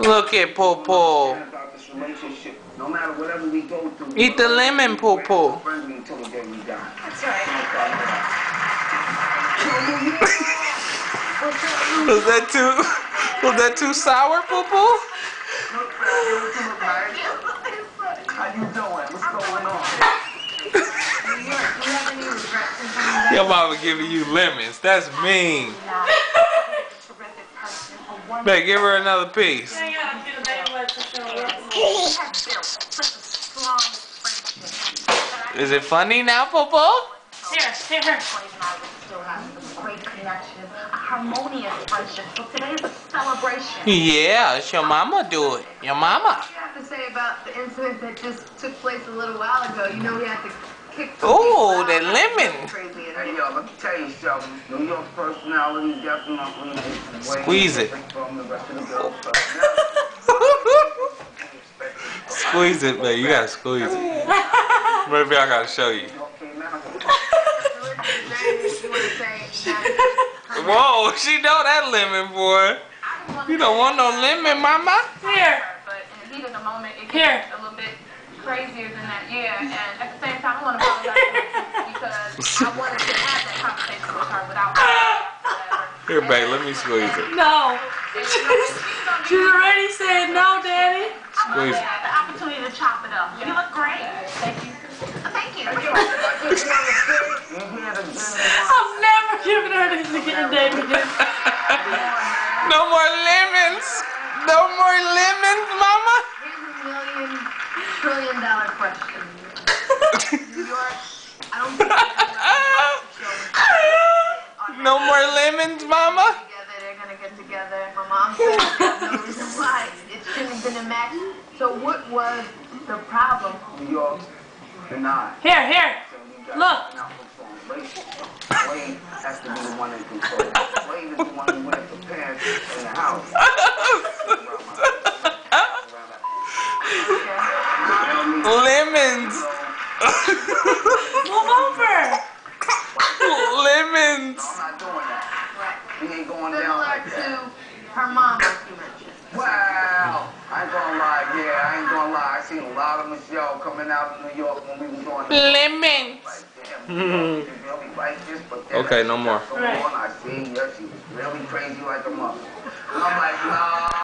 Look at Popo. No matter whatever we go through. Eat the lemon, Popo. That's right. Was that too sour, Popo? How you doing? What's going on? Your mama giving you lemons. That's mean. Babe, give her another piece. Is it funny now, Popo? Here. Great connection, a harmonious friendship. So today is a celebration. Yeah, it's your mama do it. Your mama. What do you have to say about the incident that just took place a little while ago? You know we had to kick some Oh, people the out. lemon. Crazy, isn't Hey, it? yo, let me tell you something. New York's personality definitely is way Squeeze it. different from the rest of the girls' Squeeze it, babe. You gotta squeeze it. Maybe I gotta show you. Whoa, she know that lemon, boy. You don't want no lemon, mama? Here. But in the heat of the moment, it Here. gets a little bit crazier than that. Yeah, and at the same time, I want to apologize because I wanted to have that conversation with her without her. Here, babe, let me squeeze it. No. She's already said no, Daddy. Squeeze it. The opportunity to chop it up. You look great. Thank you. Thank you. I've never given her this again, David. No more lemons. No more lemons, mama. Here's $1 million trillion question. New York, I don't think No more lemons, mama. together. They're gonna get together. My mom said there's no reason why it shouldn't have been a match. So what was the problem? New York, denied. Here. Look. Wade has to be the one in control. Wade is the one who went to parents in the house. Lemons. Move over. Lemons. I'm not doing that. We ain't going down Similar like that. to her mom, like you mentioned. Wow. I ain't gonna lie, yeah, I ain't gonna lie. I seen a lot of Michelle coming out of New York when we was going to Lemons. Okay, no more. I seen her, she was really crazy like a mother. I'm like, nah.